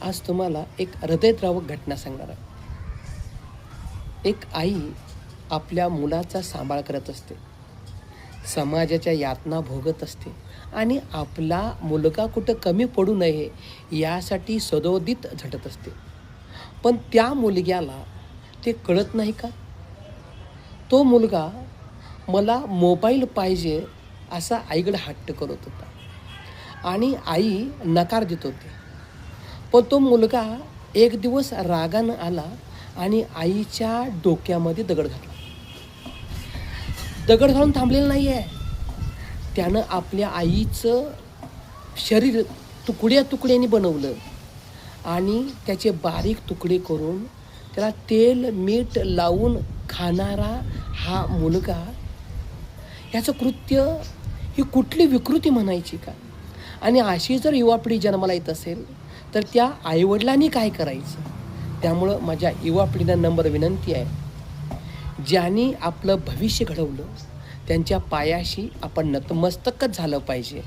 आज तुम्हाला एक हृदयद्रावक घटना सांगणार आहे. एक आई आपल्या मुलाचा सांभाळ करत असते. समाजाच्या यातना भोगत असते आणि आपला मुलगा कुठं कमी पडू नये यासाठी सदोदित झटत असते. पण त्या मुलग्याला ते कळत नाही का? तो मुलगा मला मोबाईल पाहिजे असा आईकडे हट्ट करत होता आणि आई नकार देत होती. पण तो मुलगा एक दिवस रागानं आला आणि आईच्या डोक्यामध्ये दगड घातला. दगड घालून थांबलेलं नाही आहे. त्यानं आपल्या आईचं शरीर तुकड्या तुकड्यांनी बनवलं आणि त्याचे बारीक तुकडे करून त्याला तेल मीठ लावून खाणारा हा मुलगा, याचं कृत्य ही कुठली विकृती म्हणायची का? आणि अशी जर युवा पिढी जन्माला येत असेल तर त्या आईवडिलांनी काय करायचं? त्यामुळं माझ्या युवा पिढीला नम्र विनंती आहे, ज्यांनी आपलं भविष्य घडवलं त्यांच्या पायाशी आपण नतमस्तकच झालं पाहिजे.